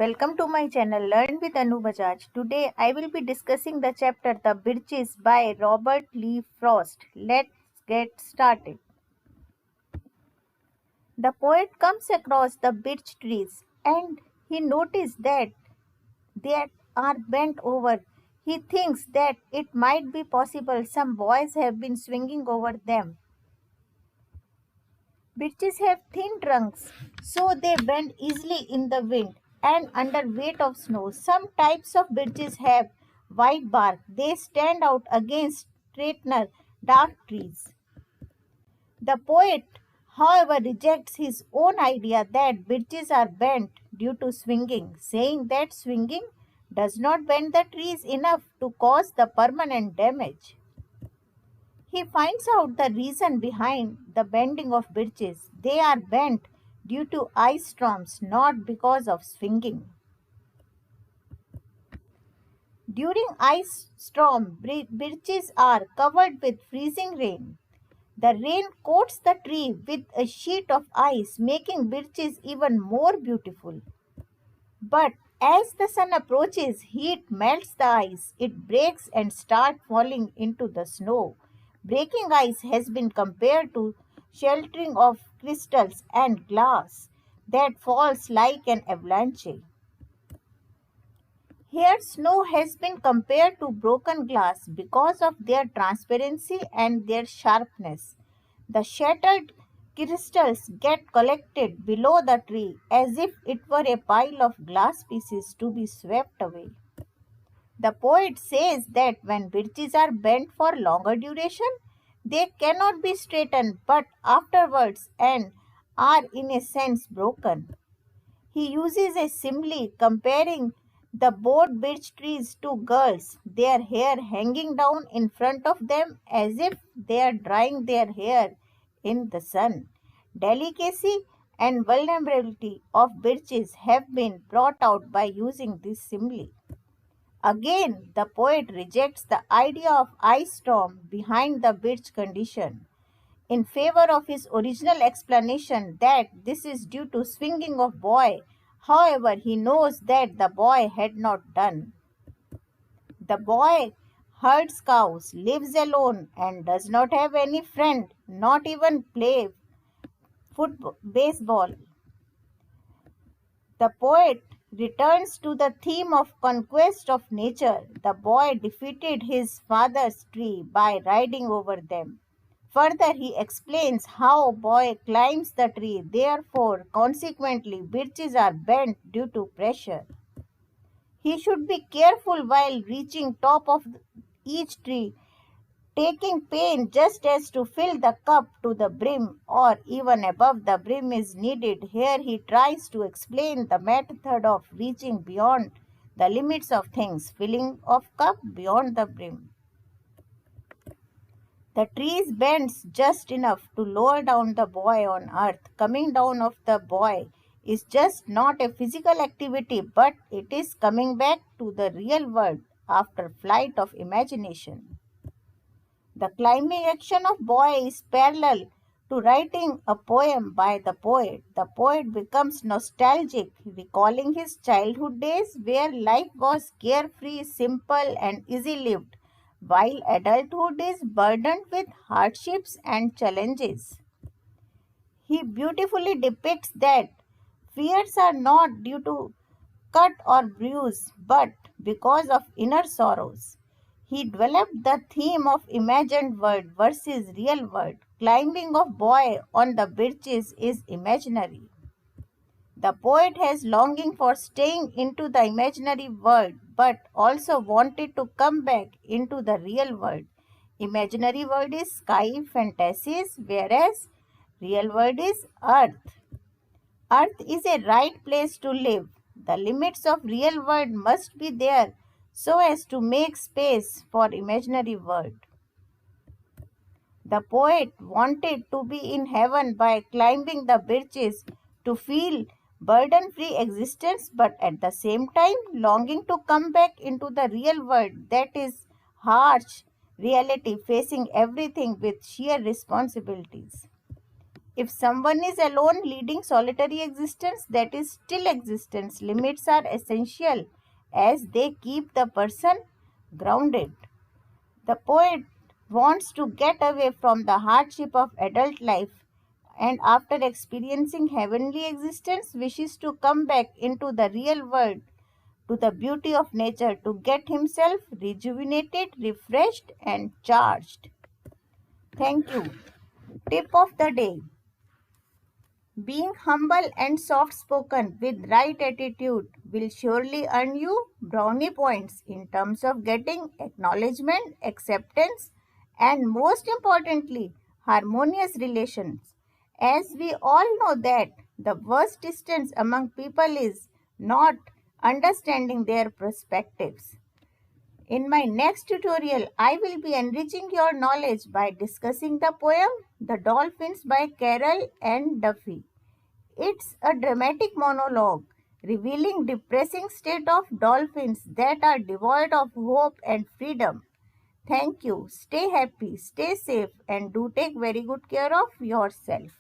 Welcome to my channel Learn with Anu Bajaj. Today I will be discussing the chapter The Birches by Robert Lee Frost. Let's get started. The poet comes across the birch trees and he notices that they are bent over. He thinks that it might be possible some boys have been swinging over them. Birches have thin trunks, so they bend easily in the wind and under weight of snow. Some types of birches have white bark. They stand out against straightener dark trees. The poet, however, rejects his own idea that birches are bent due to swinging, saying that swinging does not bend the trees enough to cause the permanent damage. He finds out the reason behind the bending of birches. They are bent due to ice storms, not because of swinging. During ice storm, birches are covered with freezing rain. The rain coats the tree with a sheet of ice, making birches even more beautiful. But as the sun approaches, heat melts the ice. It breaks and starts falling into the snow. Breaking ice has been compared to sheltering of crystals and glass that falls like an avalanche. Here, snow has been compared to broken glass because of their transparency and their sharpness. The shattered crystals get collected below the tree as if it were a pile of glass pieces to be swept away. The poet says that when birches are bent for longer duration, they cannot be straightened but afterwards and are in a sense broken. He uses a simile comparing the bowed birch trees to girls, their hair hanging down in front of them as if they are drying their hair in the sun. Delicacy and vulnerability of birches have been brought out by using this simile. Again, the poet rejects the idea of ice storm behind the birch condition in favor of his original explanation that this is due to swinging of boy. However, he knows that the boy had not done. The boy herds cows, lives alone, and does not have any friend, not even play football, baseball. The poet returns to the theme of conquest of nature. The boy defeated his father's tree by riding over them. Further, he explains how boy climbs the tree. Therefore, consequently, birches are bent due to pressure. He should be careful while reaching top of each tree, taking pain just as to fill the cup to the brim or even above the brim is needed. Here he tries to explain the method of reaching beyond the limits of things, filling of cup beyond the brim. The trees bends just enough to lower down the boy on earth. Coming down of the boy is just not a physical activity, but it is coming back to the real world after flight of imagination. The climbing action of boy is parallel to writing a poem by the poet. The poet becomes nostalgic, recalling his childhood days where life was carefree, simple, and easy lived, while adulthood is burdened with hardships and challenges. He beautifully depicts that fears are not due to cut or bruise, but because of inner sorrows. He developed the theme of imagined world versus real world. Climbing of boy on the birches is imaginary. The poet has longing for staying into the imaginary world, but also wanted to come back into the real world. Imaginary world is sky fantasies, whereas real world is earth. Earth is a right place to live. The limits of real world must be there so as to make space for imaginary world. The poet wanted to be in heaven by climbing the birches to feel burden-free existence, but at the same time longing to come back into the real world, that is harsh reality, facing everything with sheer responsibilities. If someone is alone leading solitary existence, that is still existence. Limits are essential as they keep the person grounded. The poet wants to get away from the hardship of adult life and after experiencing heavenly existence wishes to come back into the real world to the beauty of nature to get himself rejuvenated, refreshed and charged. Thank you. Tip of the day. Being humble and soft spoken with right attitude will surely earn you brownie points in terms of getting acknowledgement, acceptance, and most importantly, harmonious relations. As we all know that the worst distance among people is not understanding their perspectives. In my next tutorial, I will be enriching your knowledge by discussing the poem The Dolphins by Carol and Duffy. It's a dramatic monologue revealing depressing state of dolphins that are devoid of hope and freedom. Thank you. Stay happy, stay safe and do take very good care of yourself.